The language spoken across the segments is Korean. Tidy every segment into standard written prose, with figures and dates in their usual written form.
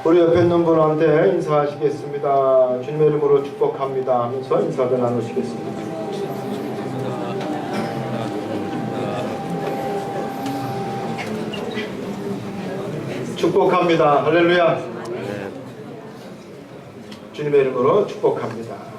우리 옆에 있는 분한테 인사하시겠습니다. 주님의 이름으로 축복합니다 하면서 인사를 나누시겠습니다. 축복합니다. 할렐루야. 주님의 이름으로 축복합니다.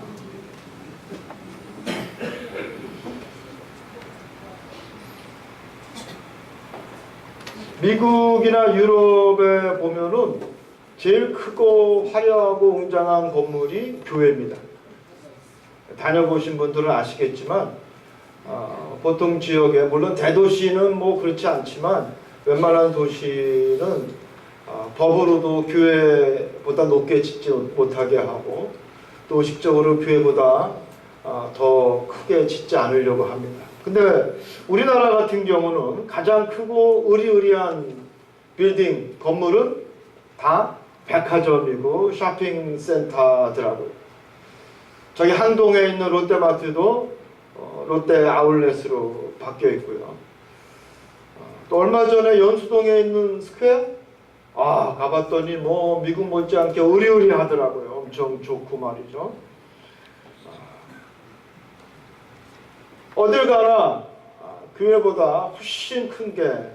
미국이나 유럽에 보면은 제일 크고 화려하고 웅장한 건물이 교회입니다. 다녀보신 분들은 아시겠지만 보통 지역에, 물론 대도시는 뭐 그렇지 않지만 웬만한 도시는 법으로도 교회보다 높게 짓지 못하게 하고 또 의식적으로 교회보다 더 크게 짓지 않으려고 합니다. 근데 우리나라 같은 경우는 가장 크고 의리의리한 빌딩, 건물은 다 백화점이고 쇼핑센터더라고요. 저기 한동에 있는 롯데마트도 롯데 아울렛으로 바뀌어 있고요. 또 얼마 전에 연수동에 있는 스퀘어? 가봤더니 뭐 미국 못지않게 의리의리하더라고요. 엄청 좋고 말이죠. 어딜 가나 교회보다 훨씬 큰 게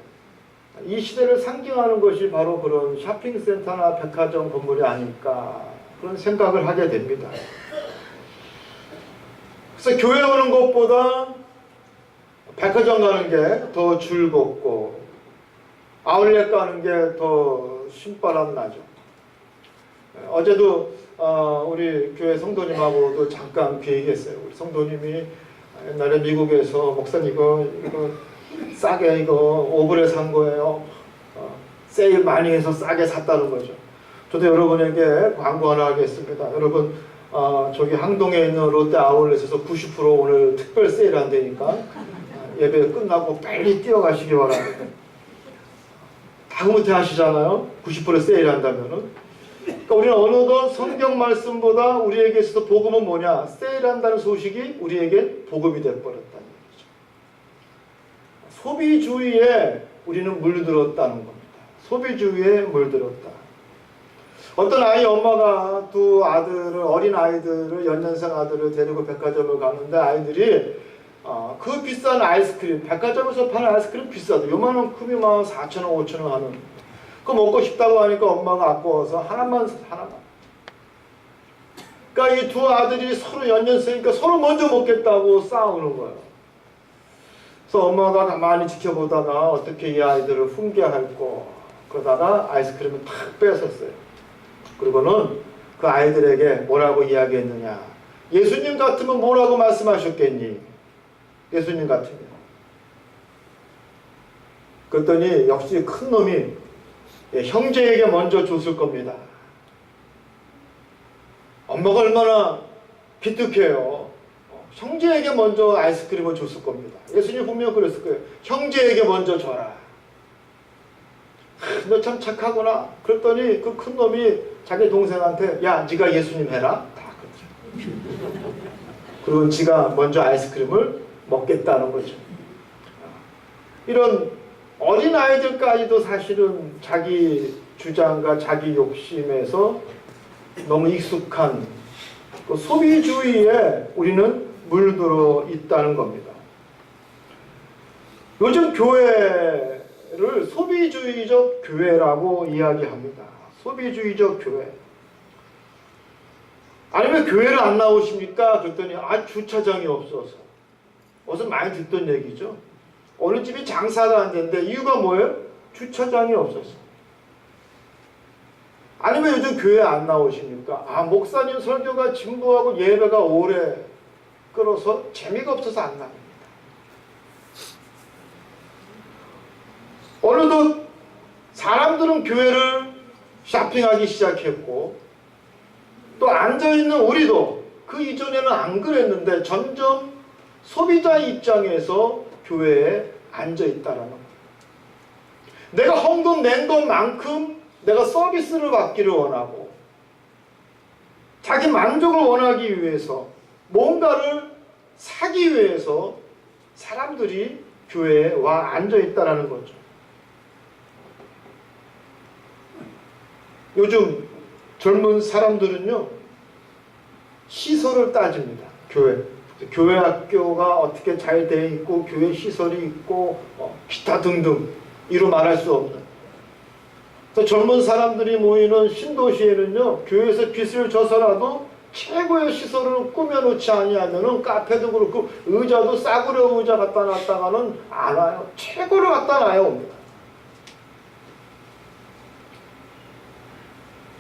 이 시대를 상징하는 것이 바로 그런 쇼핑센터나 백화점 건물이 아닐까, 그런 생각을 하게 됩니다. 그래서 교회 오는 것보다 백화점 가는 게 더 즐겁고 아울렛 가는 게 더 신바람 나죠. 어제도 우리 교회 성도님하고도 잠깐 그 얘기했어요. 우리 성도님이 옛날에 미국에서 목사님 이거 싸게 오븐에 산 거예요. 세일 많이 해서 싸게 샀다는 거죠. 저도 여러분에게 광고 하나 하겠습니다. 여러분 저기 항동에 있는 롯데 아울렛에서 90% 오늘 특별 세일 한다니까 예배 끝나고 빨리 뛰어가시기 바랍니다. 다그못해 하시잖아요. 90% 세일 한다면은. 그러니까 우리는 어느덧 성경 말씀보다 우리에게 있어서 복음은 뭐냐? 세일한다는 소식이 우리에게 복음이 되어버렸다는 얘기죠. 소비주의에 우리는 물들었다는 겁니다. 소비주의에 물들었다. 어떤 아이 엄마가 두 아들을, 어린 아이들을, 연년생 아들을 데리고 백화점을 가는데 아이들이 그 비싼 아이스크림, 백화점에서 파는 아이스크림 비싸도 요만한 컵이 막 4,000원, 5,000원 하는, 그거 먹고 싶다고 하니까 엄마가 아까워서 하나만. 그러니까 이 두 아들이 서로 연년생이니까 서로 먼저 먹겠다고 싸우는 거예요. 그래서 엄마가 가만히 지켜보다가 어떻게 이 아이들을 훈계할고 그러다가 아이스크림을 탁 뺏었어요. 그리고는 그 아이들에게 뭐라고 이야기했느냐? 예수님 같으면 뭐라고 말씀하셨겠니? 예수님 같으면. 그랬더니 역시 큰 놈이 형제에게 먼저 줬을 겁니다. 엄마가 얼마나 기특해요. 형제에게 먼저 아이스크림을 줬을 겁니다. 예수님 분명 그랬을 거예요. 형제에게 먼저 줘라. 너 참 착하구나. 그랬더니 그 큰 놈이 자기 동생한테 야, 네가 예수님 해라. 다 그렇죠. 그리고 지가 먼저 아이스크림을 먹겠다는 거죠. 이런 어린 아이들까지도 사실은 자기 주장과 자기 욕심에서 너무 익숙한 그 소비주의에 우리는 물들어 있다는 겁니다. 요즘 교회를 소비주의적 교회라고 이야기합니다. 소비주의적 교회. 아니면 교회를 안 나오십니까? 그랬더니 주차장이 없어서. 어서 많이 듣던 얘기죠. 어느 집이 장사가 안 되는데 이유가 뭐예요? 주차장이 없어서. 아니면 요즘 교회 안 나오십니까? 목사님 설교가 진부하고 예배가 오래 끌어서 재미가 없어서 안 나옵니다. 어느덧 사람들은 교회를 쇼핑하기 시작했고 또 앉아있는 우리도 그 이전에는 안 그랬는데 점점 소비자 입장에서 교회에 앉아있다라는 거예요. 내가 헌금 낸 것만큼 내가 서비스를 받기를 원하고 자기 만족을 원하기 위해서 뭔가를 사기 위해서 사람들이 교회에 와 앉아있다라는 거죠. 요즘 젊은 사람들은요, 시설을 따집니다. 교회 학교가 어떻게 잘 돼 있고 교회 시설이 있고 기타 등등 이루 말할 수 없는. 그래서 젊은 사람들이 모이는 신도시에는요, 교회에서 빚을 져서라도 최고의 시설을 꾸며놓지 아니하면은 카페도 그렇고 의자도 싸구려 의자 갖다 놨다가는 안 와요. 최고를 갖다 놔야 옵니다.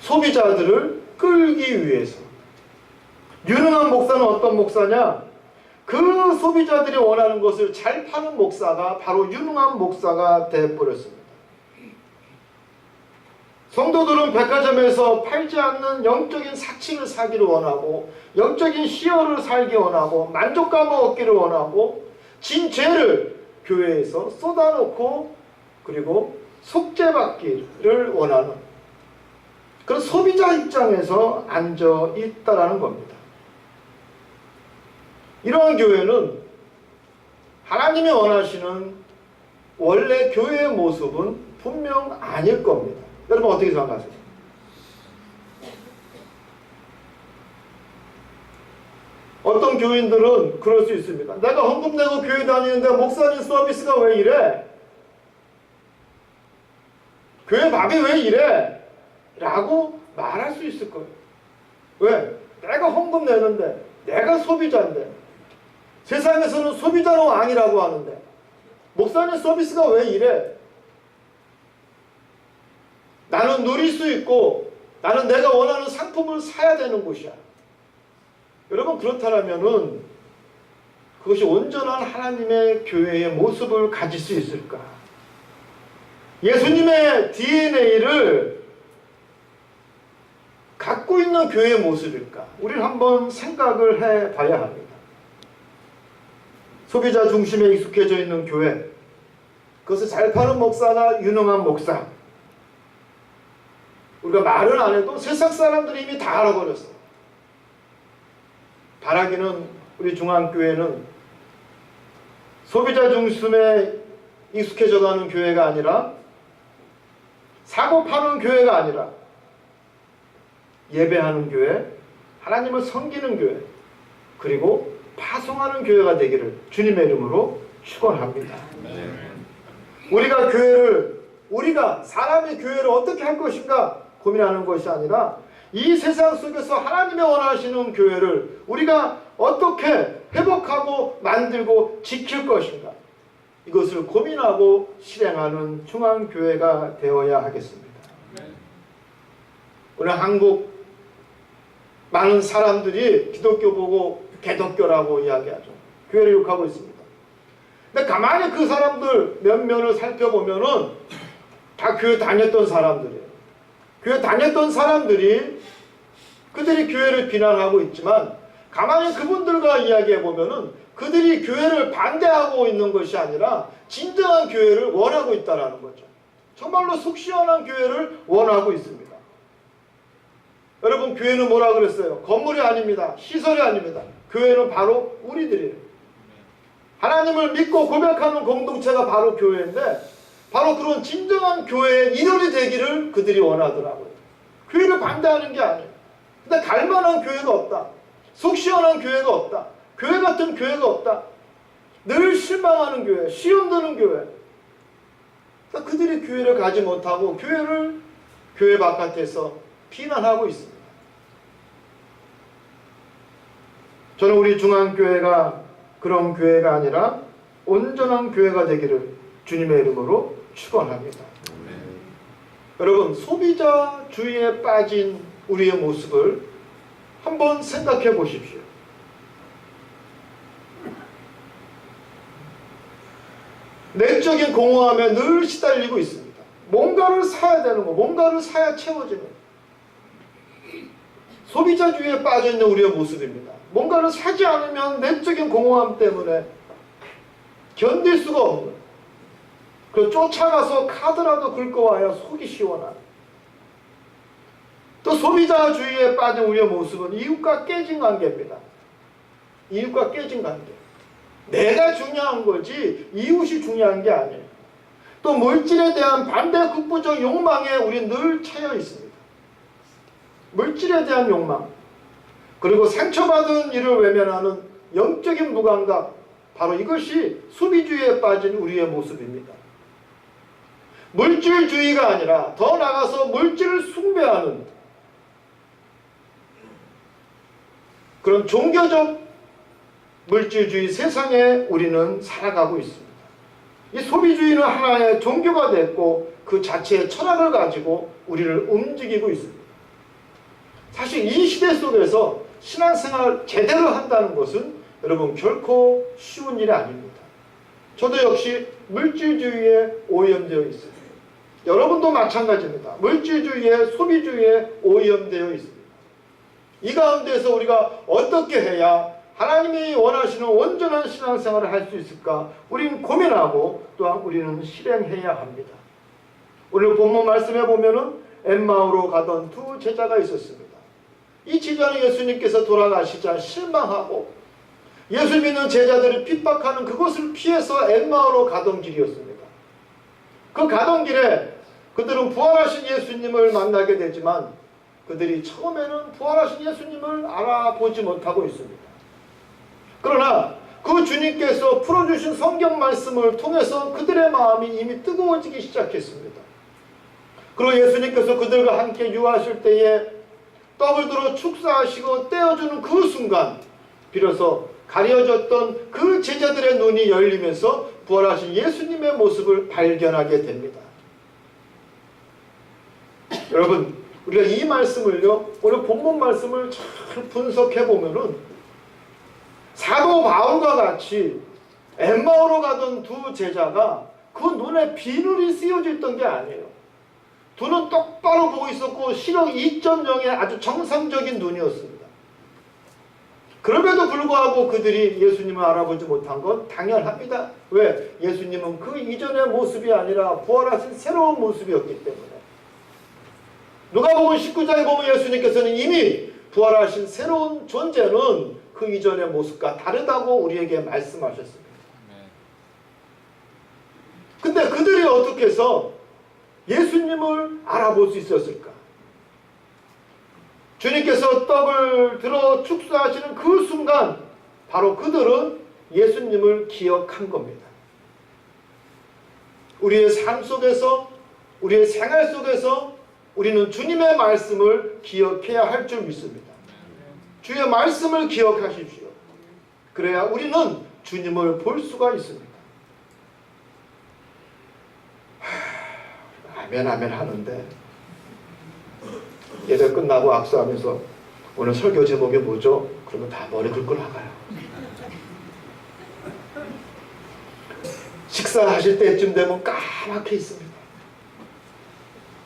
소비자들을 끌기 위해서. 유능한 목사는 어떤 목사냐? 그 소비자들이 원하는 것을 잘 파는 목사가 바로 유능한 목사가 되어버렸습니다. 성도들은 백화점에서 팔지 않는 영적인 사치를 사기를 원하고, 영적인 시어를 살기 원하고, 만족감을 얻기를 원하고, 진 죄를 교회에서 쏟아놓고 그리고 속죄받기를 원하는 그런 소비자 입장에서 앉아 있다라는 겁니다. 이러한 교회는 하나님이 원하시는 원래 교회의 모습은 분명 아닐 겁니다. 여러분 어떻게 생각하세요? 어떤 교인들은 그럴 수 있습니다. 내가 헌금 내고 교회 다니는데 목사님 서비스가 왜 이래? 교회 밥이 왜 이래? 라고 말할 수 있을 거예요. 왜? 내가 헌금 내는데, 내가 소비자인데, 세상에서는 소비자는 왕이라고 하는데 목사님 서비스가 왜 이래? 나는 누릴 수 있고 나는 내가 원하는 상품을 사야 되는 곳이야. 여러분 그렇다면은 그것이 온전한 하나님의 교회의 모습을 가질 수 있을까? 예수님의 DNA를 갖고 있는 교회의 모습일까? 우리는 한번 생각을 해봐야 합니다. 소비자 중심에 익숙해져 있는 교회, 그것을 잘 파는 목사가 유능한 목사. 우리가 말은 안 해도 세상 사람들이 이미 다 알아버렸어. 바라기는 우리 중앙교회는 소비자 중심에 익숙해져가는 교회가 아니라, 사고 파는 교회가 아니라 예배하는 교회, 하나님을 섬기는 교회, 그리고 파송하는 교회가 되기를 주님의 이름으로 축원합니다. 우리가 사람의 교회를 어떻게 할 것인가 고민하는 것이 아니라, 이 세상 속에서 하나님의 원하시는 교회를 우리가 어떻게 회복하고 만들고 지킬 것인가, 이것을 고민하고 실행하는 중앙교회가 되어야 하겠습니다. 오늘 한국 많은 사람들이 기독교 보고 개독교라고 이야기하죠. 교회를 욕하고 있습니다. 근데 가만히 그 사람들 몇 면을 살펴보면은 다 교회 다녔던 사람들이에요. 교회 다녔던 사람들이 그들이 교회를 비난하고 있지만, 가만히 그분들과 이야기해보면은 그들이 교회를 반대하고 있는 것이 아니라 진정한 교회를 원하고 있다는 거죠. 정말로 속 시원한 교회를 원하고 있습니다. 여러분, 교회는 뭐라 그랬어요? 건물이 아닙니다. 시설이 아닙니다. 교회는 바로 우리들이에요. 하나님을 믿고 고백하는 공동체가 바로 교회인데, 바로 그런 진정한 교회의 일원이 되기를 그들이 원하더라고요. 교회를 반대하는 게 아니에요. 근데 갈만한 교회가 없다. 속 시원한 교회가 없다. 교회 같은 교회가 없다. 늘 실망하는 교회, 시험 드는 교회. 그러니까 그들이 교회를 가지 못하고 교회 바깥에서 비난하고 있습니다. 저는 우리 중앙교회가 그런 교회가 아니라 온전한 교회가 되기를 주님의 이름으로 축원합니다. 여러분, 소비자주의에 빠진 우리의 모습을 한번 생각해 보십시오. 내적인 공허함에 늘 시달리고 있습니다. 뭔가를 사야 되는 거, 뭔가를 사야 채워지는 소비자주의에 빠져있는 우리의 모습입니다. 뭔가를 사지 않으면 내적인 공허함 때문에 견딜 수가 없는, 그 쫓아가서 카드라도 긁어와야 속이 시원한, 또 소비자주의에 빠진 우리의 모습은 이웃과 깨진 관계입니다. 이웃과 깨진 관계. 내가 중요한 거지 이웃이 중요한 게 아니에요. 또 물질에 대한 반대 극부적 욕망에 우리 늘 차여 있습니다. 물질에 대한 욕망, 그리고 상처받은 이를 외면하는 영적인 무감각, 바로 이것이 소비주의에 빠진 우리의 모습입니다. 물질주의가 아니라 더 나아가서 물질을 숭배하는 그런 종교적 물질주의 세상에 우리는 살아가고 있습니다. 이 소비주의는 하나의 종교가 됐고 그 자체의 철학을 가지고 우리를 움직이고 있습니다. 사실 이 시대 속에서 신앙생활을 제대로 한다는 것은 여러분 결코 쉬운 일이 아닙니다. 저도 역시 물질주의에 오염되어 있습니다. 여러분도 마찬가지입니다. 물질주의에, 소비주의에 오염되어 있습니다. 이 가운데서 우리가 어떻게 해야 하나님이 원하시는 온전한 신앙생활을 할 수 있을까? 우리는 고민하고 또한 우리는 실행해야 합니다. 오늘 본문 말씀에 보면은 엠마오로 가던 두 제자가 있었습니다. 이 제자는 예수님께서 돌아가시자 실망하고 예수 믿는 제자들이 핍박하는 그것을 피해서 엠마오로 가던 길이었습니다. 그 가던 길에 그들은 부활하신 예수님을 만나게 되지만 그들이 처음에는 부활하신 예수님을 알아보지 못하고 있습니다. 그러나 그 주님께서 풀어주신 성경 말씀을 통해서 그들의 마음이 이미 뜨거워지기 시작했습니다. 그리고 예수님께서 그들과 함께 유하실 때에 떡을 들어 축사하시고 떼어주는 그 순간 비로소 가려졌던 그 제자들의 눈이 열리면서 부활하신 예수님의 모습을 발견하게 됩니다. 여러분, 우리가 이 말씀을요, 오늘 본문 말씀을 잘 분석해 보면은 사도 바울과 같이 엠마오로 가던 두 제자가 그 눈에 비늘이 쓰여져 있던 게 아니에요. 두 눈 똑바로 보고 있었고 시력 2.0의 아주 정상적인 눈이었습니다. 그럼에도 불구하고 그들이 예수님을 알아보지 못한 건 당연합니다. 왜? 예수님은 그 이전의 모습이 아니라 부활하신 새로운 모습이었기 때문에. 누가복음 19장에 보면 예수님께서는 이미 부활하신 새로운 존재는 그 이전의 모습과 다르다고 우리에게 말씀하셨습니다. 근데 그들이 어떻게 해서 예수님을 알아볼 수 있었을까? 주님께서 떡을 들어 축사하시는 그 순간 바로 그들은 예수님을 기억한 겁니다. 우리의 삶 속에서, 우리의 생활 속에서 우리는 주님의 말씀을 기억해야 할 줄 믿습니다. 주의 말씀을 기억하십시오. 그래야 우리는 주님을 볼 수가 있습니다. 아멘 아멘 하는데 예배 끝나고 악수하면서 오늘 설교 제목이 뭐죠? 그러면 다 머리 긁고 나가요. 식사하실 때쯤 되면 까맣게 있습니다.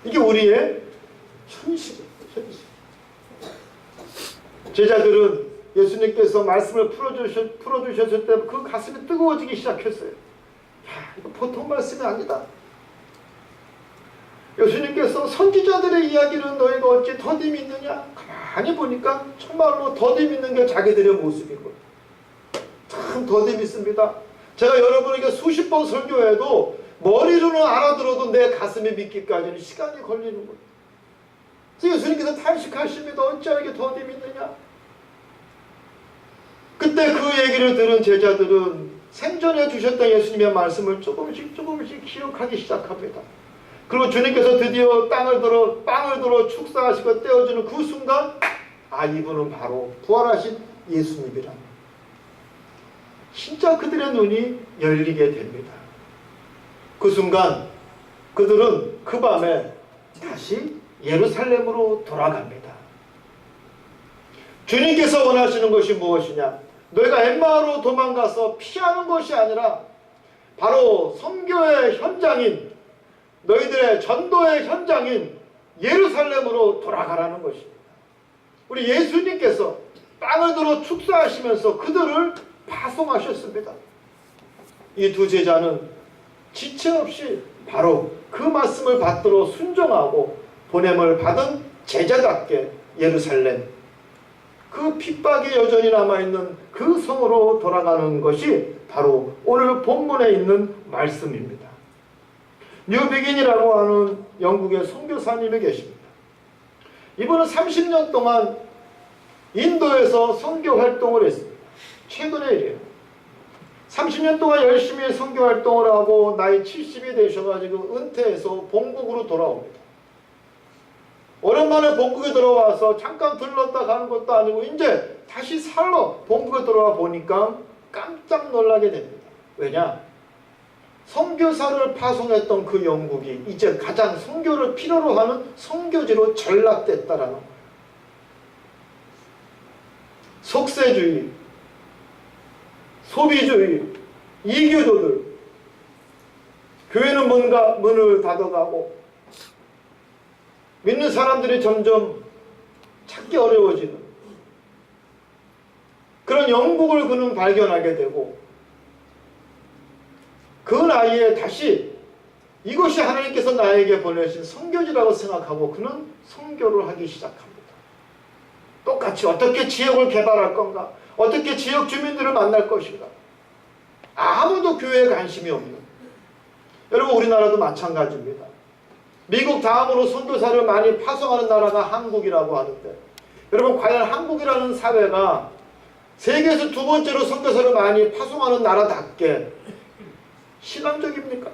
이게 우리의 현실이에요. 현실. 제자들은 예수님께서 말씀을 풀어주셨을 때 그 가슴이 뜨거워지기 시작했어요. 야, 이거 보통 말씀이 아니다. 예수님께서 선지자들의 이야기는 너희가 어찌 더디 믿느냐? 가만히 보니까 정말로 더디 믿는 게 자기들의 모습인 거예요. 참 더디 믿습니다. 제가 여러분에게 수십 번 설교해도 머리로는 알아들어도 내 가슴에 믿기까지는 시간이 걸리는 거예요. 그래서 예수님께서 탄식하십니다. 어찌 이렇게 더디 믿느냐? 그때 그 얘기를 들은 제자들은 생전에 주셨던 예수님의 말씀을 조금씩 기억하기 시작합니다. 그리고 주님께서 드디어 빵을 들어 축사하시고 떼어주는 그 순간 아, 이분은 바로 부활하신 예수님이라. 진짜 그들의 눈이 열리게 됩니다. 그 순간 그들은 그 밤에 다시 예루살렘으로 돌아갑니다. 주님께서 원하시는 것이 무엇이냐? 너희가 엠마오로 도망가서 피하는 것이 아니라 바로 선교의 현장인 너희들의 전도의 현장인 예루살렘으로 돌아가라는 것입니다. 우리 예수님께서 빵을 들어 축사하시면서 그들을 파송하셨습니다. 이 두 제자는 지체 없이 바로 그 말씀을 받들어 순종하고 보냄을 받은 제자답게 예루살렘, 그 핍박이 여전히 남아있는 그 성으로 돌아가는 것이 바로 오늘 본문에 있는 말씀입니다. 뉴비긴이라고 하는 영국의 선교사님이 계십니다. 이분은 30년 동안 인도에서 선교 활동을 했습니다. 최근의 일이에요. 30년 동안 열심히 선교 활동을 하고 나이 70이 되셔가지고 은퇴해서 본국으로 돌아옵니다. 오랜만에 본국에 들어와서 잠깐 들렀다 가는 것도 아니고 이제 다시 살러 본국에 들어와 보니까 깜짝 놀라게 됩니다. 왜냐? 선교사를 파송했던 그 영국이 이제 가장 선교를 필요로 하는 선교지로 전락됐다라는 거예요. 속세주의, 소비주의, 이교도들, 교회는 뭔가 문을 닫아가고 믿는 사람들이 점점 찾기 어려워지는 그런 영국을 그는 발견하게 되고 그 나이에 다시 이것이 하나님께서 나에게 보내신 선교지라고 생각하고 그는 선교를 하기 시작합니다. 똑같이 어떻게 지역을 개발할 건가? 어떻게 지역 주민들을 만날 것인가? 아무도 교회에 관심이 없는. 여러분 우리나라도 마찬가지입니다. 미국 다음으로 선교사를 많이 파송하는 나라가 한국이라고 하는데 여러분 과연 한국이라는 사회가 세계에서 두 번째로 선교사를 많이 파송하는 나라답게 신앙적입니까?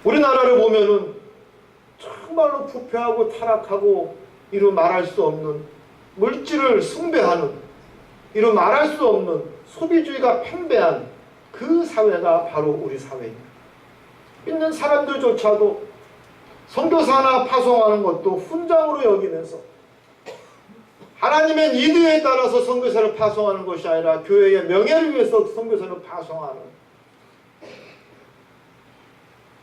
우리나라를 보면은 정말로 부패하고 타락하고 이루 말할 수 없는 물질을 숭배하는 이루 말할 수 없는 소비주의가 팽배한 그 사회가 바로 우리 사회입니다. 믿는 사람들조차도 선교사 하나 파송하는 것도 훈장으로 여기면서 하나님의 니드에 따라서 선교사를 파송하는 것이 아니라 교회의 명예를 위해서 선교사를 파송하는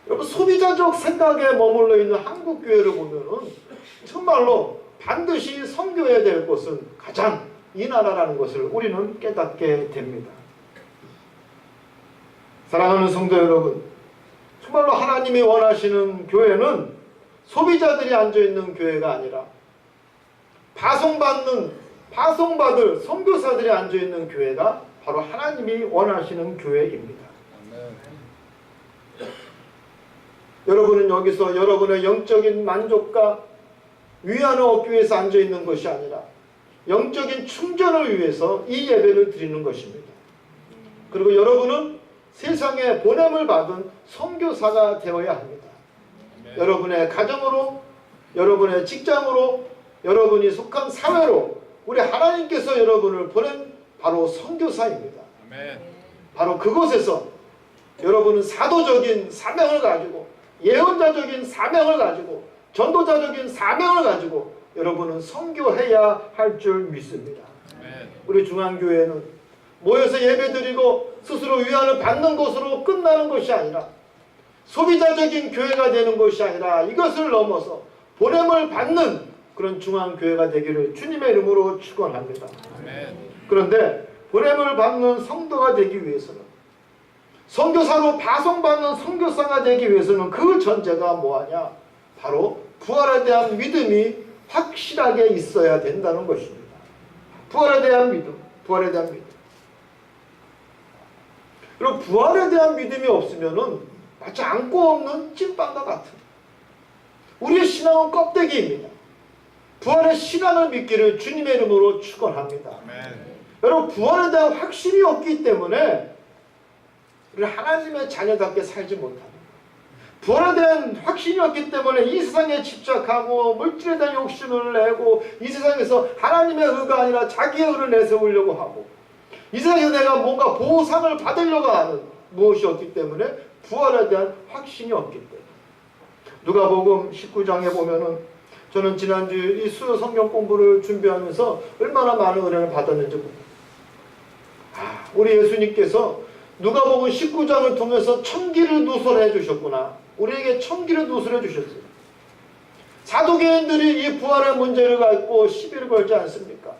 여러분 소비자적 생각에 머물러 있는 한국 교회를 보면은 정말로 반드시 선교해야 될 것은 가장 이 나라라는 것을 우리는 깨닫게 됩니다. 사랑하는 성도 여러분, 정말로 하나님이 원하시는 교회는 소비자들이 앉아있는 교회가 아니라 파송받을 선교사들이 앉아있는 교회가 바로 하나님이 원하시는 교회입니다. 여러분은 여기서 여러분의 영적인 만족과 위안을 얻기 위해서 앉아있는 것이 아니라 영적인 충전을 위해서 이 예배를 드리는 것입니다. 그리고 여러분은 세상에 보냄을 받은 선교사가 되어야 합니다. 여러분의 가정으로, 여러분의 직장으로, 여러분이 속한 사회로 우리 하나님께서 여러분을 보낸 바로 선교사입니다. 바로 그곳에서 여러분은 사도적인 사명을 가지고 예언자적인 사명을 가지고 전도자적인 사명을 가지고 여러분은 선교해야 할 줄 믿습니다. 우리 중앙교회는 모여서 예배드리고 스스로 위안을 받는 것으로 끝나는 것이 아니라 소비자적인 교회가 되는 것이 아니라 이것을 넘어서 보냄을 받는 그런 중앙교회가 되기를 주님의 이름으로 축원합니다. 그런데 보냄을 받는 성도가 되기 위해서는 선교사로 파송받는 선교사가 되기 위해서는 그 전제가 뭐하냐? 바로 부활에 대한 믿음이 확실하게 있어야 된다는 것입니다. 부활에 대한 믿음, 부활에 대한 믿음. 그리고 부활에 대한 믿음이 없으면은 마치 안고 없는 찐빵과 같은 우리의 신앙은 껍데기입니다. 부활의 신앙을 믿기를 주님의 이름으로 축원합니다. 여러분 부활에 대한 확신이 없기 때문에 우리는 하나님의 자녀답게 살지 못합니다. 부활에 대한 확신이 없기 때문에 이 세상에 집착하고 물질에 대한 욕심을 내고 이 세상에서 하나님의 의가 아니라 자기의 의를 내세우려고 하고 이 세상에서 내가 뭔가 보상을 받으려고 하는 무엇이 없기 때문에 부활에 대한 확신이 없기 때문에 누가복음 19장에 보면은 저는 지난주 이 수요 성경 공부를 준비하면서 얼마나 많은 은혜를 받았는지 봅니다. 우리 예수님께서 누가복음 19장을 통해서 천기를 누설해 주셨구나. 우리에게 천기를 누설해 주셨어요. 사도계인들이 이 부활의 문제를 갖고 시비를 걸지 않습니까?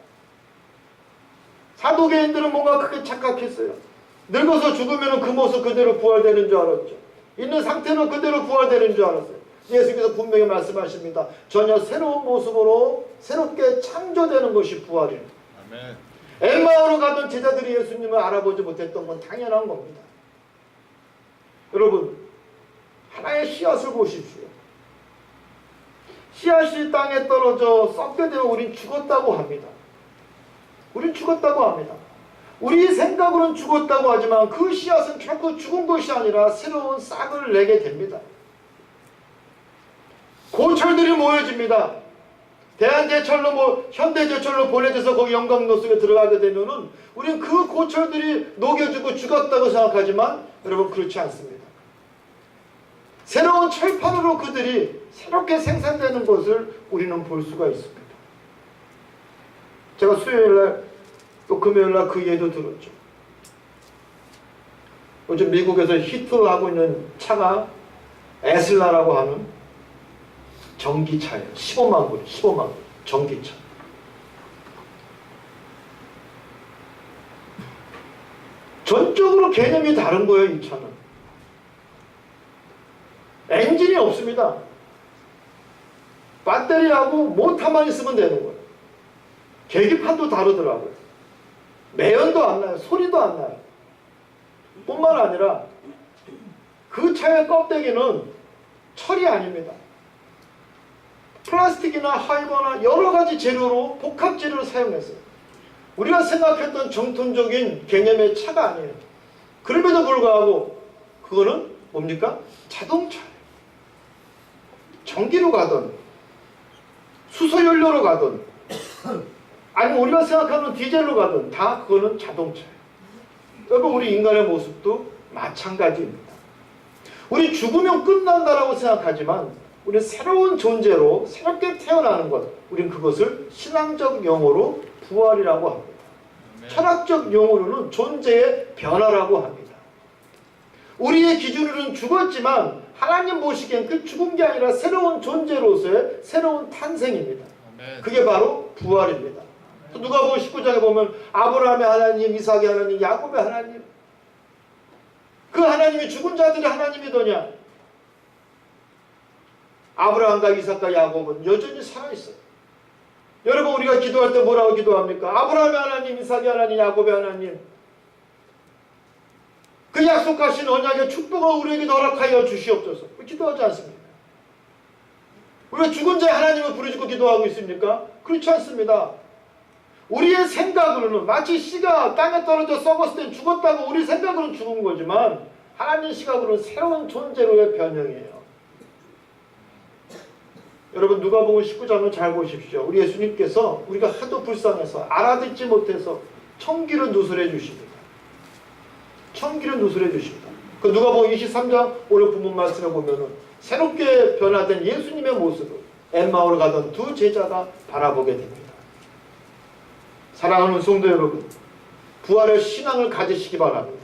사도계인들은 뭔가 크게 착각했어요. 늙어서 죽으면 그 모습 그대로 부활되는 줄 알았죠. 있는 상태로 그대로 부활되는 줄 알았어요. 예수께서 분명히 말씀하십니다. 전혀 새로운 모습으로 새롭게 창조되는 것이 부활입니다. 엠마오로 가던 제자들이 예수님을 알아보지 못했던 건 당연한 겁니다. 여러분 하나의 씨 보십시오. 씨앗이 땅에 떨어져 썩게 되면 우린 죽었다고 합니다. 우린 죽었다고 합니다. 우리 생각으로는 죽었다고 하지만 그 씨앗은 결코 죽은 것이 아니라 새로운 싹을 내게 됩니다. 고철들이 모여집니다. 대한제철로 현대제철로 보내져서 거기 영광로 속에 들어가게 되면은 우리는 그 고철들이 녹여주고 죽었다고 생각하지만 여러분 그렇지 않습니다. 새로운 철판으로 그들이 새롭게 생산되는 것을 우리는 볼 수가 있습니다. 제가 수요일날 또 금요일날 그 예도 들었죠. 요즘 미국에서 히트하고 있는 차가 에슬라라고 하는 전기차예요. 15만 불, 15만 불. 전기차. 전적으로 개념이 다른 거예요, 이 차는. 엔진이 없습니다. 배터리하고 모터만 있으면 되는 거예요. 계기판도 다르더라고요. 매연도 안 나요. 소리도 안 나요. 뿐만 아니라 그 차의 껍데기는 철이 아닙니다. 플라스틱이나 하이버나 여러 가지 재료로 복합 재료를 사용했어요. 우리가 생각했던 정통적인 개념의 차가 아니에요. 그럼에도 불구하고 그거는 뭡니까? 자동차예요. 전기로 가든 수소연료로 가든 아니면 우리가 생각하는 디젤로 가든 다 그거는 자동차예요. 여러분 우리 인간의 모습도 마찬가지입니다. 우리 죽으면 끝난다라고 생각하지만 우리는 새로운 존재로 새롭게 태어나는 것, 우리는 그것을 신앙적 용어로 부활이라고 합니다. 철학적 용어로는 존재의 변화라고 합니다. 우리의 기준으로는 죽었지만 하나님 보시기엔 그 죽은 게 아니라 새로운 존재로서의 새로운 탄생입니다. 그게 바로 부활입니다. 누가복음 19장에 보면 아브라함의 하나님, 이삭의 하나님, 야곱의 하나님, 그 하나님이 죽은 자들의 하나님이더냐? 아브라함과 이삭과 야곱은 여전히 살아있어요. 여러분 우리가 기도할 때 뭐라고 기도합니까? 아브라함의 하나님, 이삭의 하나님, 야곱의 하나님, 그 약속하신 언약의 축복을 우리에게 허락하여 주시옵소서. 기도하지 않습니까? 우리가 죽은 자의 하나님을 부르짖고 기도하고 있습니까? 그렇지 않습니다. 우리의 생각으로는 마치 씨가 땅에 떨어져 썩었을 때 죽었다고 우리 생각으로는 죽은 거지만 하나님 시각으로는 새로운 존재로의 변형이에요. 여러분 누가복음 19장을 잘 보십시오. 우리 예수님께서 우리가 하도 불쌍해서 알아듣지 못해서 청기를 누설해 주십니다. 청기를 누설해 주십니다. 그 누가복음 23장 오늘 본문 말씀에 보면은 새롭게 변화된 예수님의 모습을 엠마오로 가던 두 제자가 바라보게 됩니다. 사랑하는 성도 여러분, 부활의 신앙을 가지시기 바랍니다.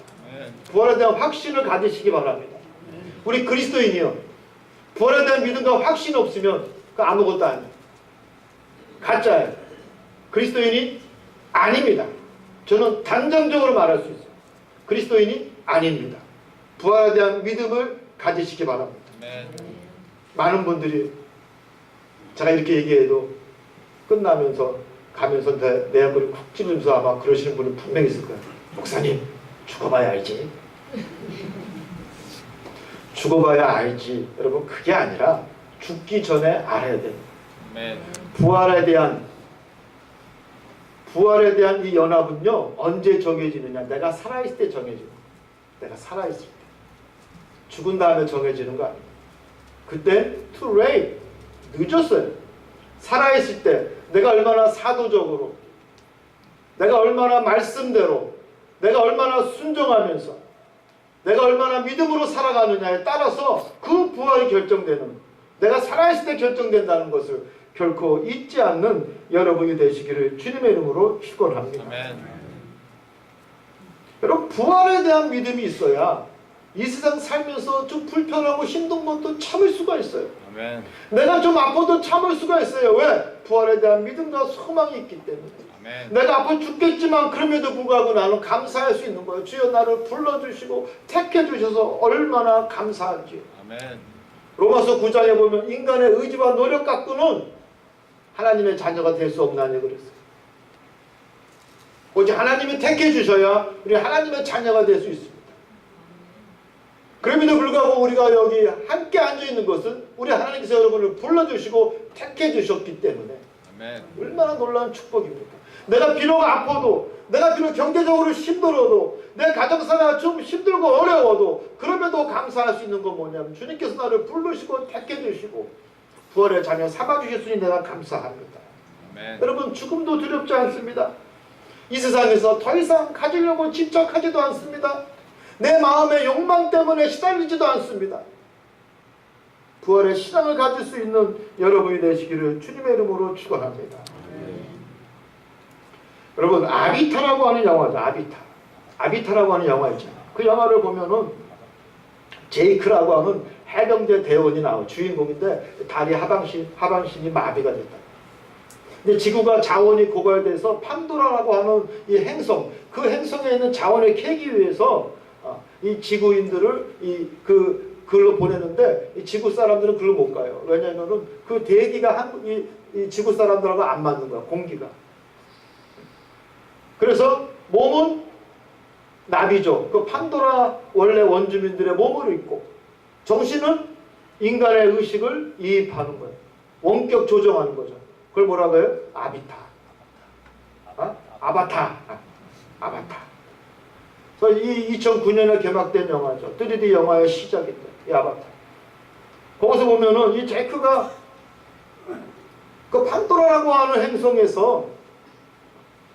부활에 대한 확신을 가지시기 바랍니다. 우리 그리스도인이요, 부활에 대한 믿음과 확신이 없으면 그 아무것도 아니에요. 가짜예요. 그리스도인이 아닙니다. 저는 단정적으로 말할 수 있어요. 그리스도인이 아닙니다. 부활에 대한 믿음을 가지시기 바랍니다. 많은 분들이 제가 이렇게 얘기해도 끝나면서 가면서 내 얼굴을 쿡 찌르면서 아마 그러시는 분은 분명히 있을 거예요. 목사님, 죽어봐야 알지. 죽어봐야 알지. 여러분 그게 아니라 죽기 전에 알아야 돼요. 부활에 대한 이 연합은요 언제 정해지느냐? 내가 살아있을 때 정해지는 거예요. 내가 살아있을 때. 죽은 다음에 정해지는 거 아니에요. 그때 too late. 늦었어요. 살아있을 때 내가 얼마나 사도적으로, 내가 얼마나 말씀대로, 내가 얼마나 순종하면서, 내가 얼마나 믿음으로 살아가느냐에 따라서 그 부활이 결정되는, 내가 살아있을 때 결정된다는 것을 결코 잊지 않는 여러분이 되시기를 주님의 이름으로 축원합니다. 여러분 부활에 대한 믿음이 있어야 이 세상 살면서 좀 불편하고 힘든 것도 참을 수가 있어요. 아멘. 내가 좀 아파도 참을 수가 있어요. 왜? 부활에 대한 믿음과 소망이 있기 때문에. 아멘. 내가 아파 죽겠지만 그럼에도 불구하고 나는 감사할 수 있는 거예요. 주여 나를 불러주시고 택해주셔서 얼마나 감사한지. 아멘. 로마서 9장에 보면 인간의 의지와 노력 갖고는 하나님의 자녀가 될 수 없나니 그랬어요. 오직 하나님이 택해주셔야 우리 하나님의 자녀가 될 수 있습니다. 그럼에도 불구하고 우리가 여기 함께 함께 앉아있는 것은 우리 하나님께서 여러분을 불러주시고 택해주셨기 때문에 아멘. 얼마나 놀라운 축복입니까? 내가 비록 아파도, 내가 비록 경제적으로 힘들어도, 내 가정사가 좀 힘들고 어려워도 그럼에도 감사할 수 있는 건 뭐냐면 주님께서 나를 부르시고 택해주시고 부활의 자녀 삼아주셨으니 내가 감사합니다. 아멘. 여러분, 죽음도 두렵지 않습니다. 이 세상에서 더 이상 가지려고 집착하지도 않습니다. 내 마음의 욕망 때문에 시달리지도 않습니다. 부활의 신앙을 가질 수 있는 여러분이 되시기를 주님의 이름으로 축원합니다. 여러분, 아비타라고 하는 영화죠. 아비타라고 하는 영화 있잖아요. 그 영화를 보면은 제이크라고 하는 해병대 대원이 나와요. 주인공인데 다리 하반신이 마비가 됐다. 근데 지구가 자원이 고갈돼서 판도라라고 하는 이 행성, 그 행성에 있는 자원을 캐기 위해서 이 지구인들을 글로 보내는데 이 지구 사람들은 글로 못 가요. 왜냐하면은 그 대기가 이 지구 사람들하고 안 맞는 거야. 공기가. 그래서 몸은 나비죠. 그 판도라 원래 원주민들의 몸을 입고 정신은 인간의 의식을 이입하는 거예요. 원격 조정하는 거죠. 그걸 뭐라고 해요? 아바타. 그래서 이 2009년에 개막된 영화죠. 3D 영화의 시작인데, 이 아바타. 거기서 보면은 이 제이크가 그 판도라라고 하는 행성에서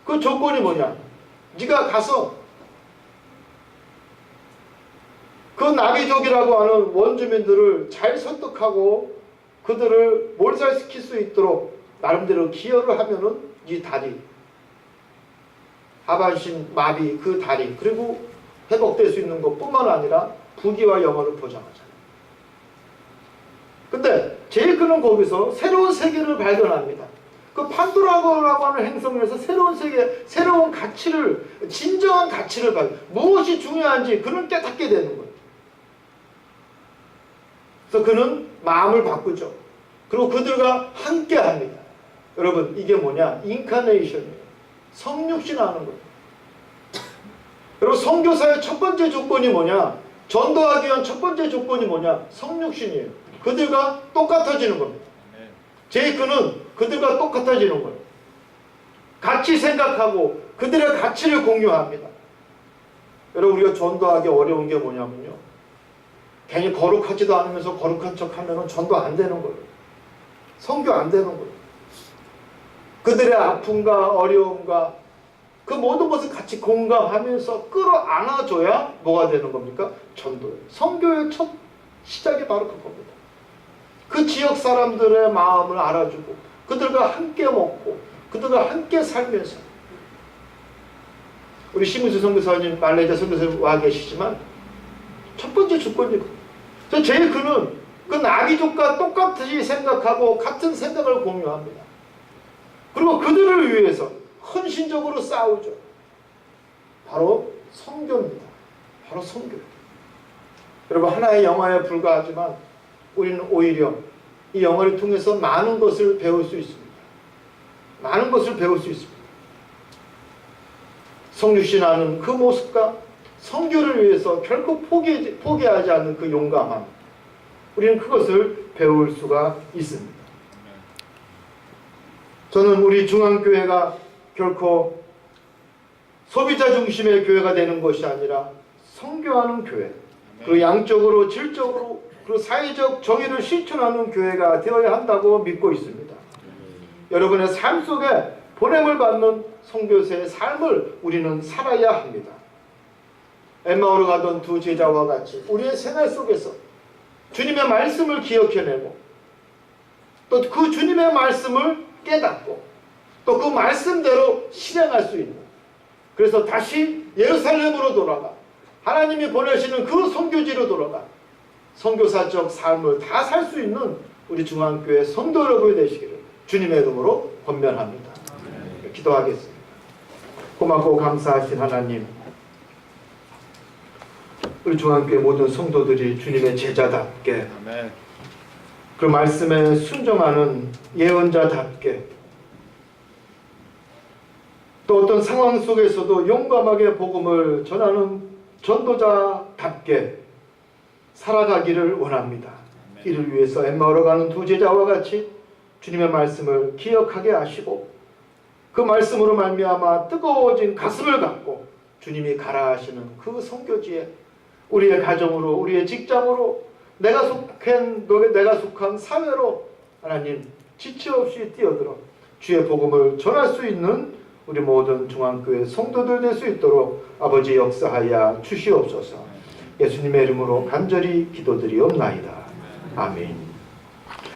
그 조건이 뭐냐? 네가 가서 그 나비족이라고 하는 원주민들을 잘 설득하고 그들을 몰살시킬 수 있도록 나름대로 기여를 하면은 이 다리, 하반신 마비 그 다리, 그리고 회복될 수 있는 것뿐만 아니라 부귀와 영화를 보장하잖아요. 근데 제이크는 거기서 새로운 세계를 발견합니다. 그 판도라고 하는 행성에서 새로운 세계, 새로운 가치를, 진정한 가치를 발견, 무엇이 중요한지 그는 깨닫게 되는 거예요. 그래서 그는 마음을 바꾸죠. 그리고 그들과 함께 합니다. 여러분, 이게 뭐냐? 인카네이션이에요. 성육신하는 거예요. 여러분, 선교사의 첫 번째 조건이 뭐냐? 전도하기 위한 첫 번째 조건이 뭐냐? 성육신이에요. 그들과 똑같아지는 겁니다. 제이크는 그들과 똑같아지는 거예요. 같이 생각하고 그들의 가치를 공유합니다. 여러분, 우리가 전도하기 어려운 게 뭐냐면요, 괜히 거룩하지도 않으면서 거룩한 척 하면 전도 안 되는 거예요. 선교 안 되는 거예요. 그들의 아픔과 어려움과 그 모든 것을 같이 공감하면서 끌어안아줘야 뭐가 되는 겁니까? 전도예요. 선교의 첫 시작이 바로 그겁니다. 그 지역 사람들의 마음을 알아주고 그들과 함께 먹고 그들과 함께 살면서, 우리 심은수 선교사님, 말레이시아 선교사님 와 계시지만 첫 번째 조건이거든요. 제일 그는 그 나비족과 똑같이 생각하고 같은 생각을 공유합니다. 그리고 그들을 위해서 헌신적으로 싸우죠. 바로 선교입니다. 바로 선교. 여러분, 하나의 영화에 불과하지만 우리는 오히려 이 영화를 통해서 많은 것을 배울 수 있습니다. 많은 것을 배울 수 있습니다. 성육신하는 그 모습과 선교를 위해서 결코 포기하지 않는 그 용감함, 우리는 그것을 배울 수가 있습니다. 저는 우리 중앙교회가 결코 소비자 중심의 교회가 되는 것이 아니라 선교하는 교회, 그 양적으로 질적으로 그 사회적 정의를 실천하는 교회가 되어야 한다고 믿고 있습니다. 여러분의 삶 속에 보냄을 받는 선교사의 삶을 우리는 살아야 합니다. 엠마오로 가던 두 제자와 같이 우리의 생활 속에서 주님의 말씀을 기억해내고 또 그 주님의 말씀을 깨닫고 또 그 말씀대로 실행할 수 있는, 그래서 다시 예루살렘으로 돌아가 하나님이 보내시는 그 선교지로 돌아가 선교사적 삶을 다 살 수 있는 우리 중앙교회 성도 여러분이 되시기를 주님의 이름으로 권면합니다. 기도하겠습니다. 고맙고 감사하신 하나님, 우리 중앙교회 모든 성도들이 주님의 제자답게, 아멘. 그 말씀에 순종하는 예언자답게, 또 어떤 상황 속에서도 용감하게 복음을 전하는 전도자답게 살아가기를 원합니다. 이를 위해서 엠마오로 가는 두 제자와 같이 주님의 말씀을 기억하게 하시고 그 말씀으로 말미암아 뜨거워진 가슴을 갖고 주님이 가라 하시는 그 선교지에 우리의 가정으로 우리의 직장으로 내가 속한 사회로 하나님 지체 없이 뛰어들어 주의 복음을 전할 수 있는 우리 모든 중앙교회 성도들 될 수 있도록 아버지 역사하여 주시옵소서. 예수님의 이름으로 간절히 기도드리옵나이다. 아멘.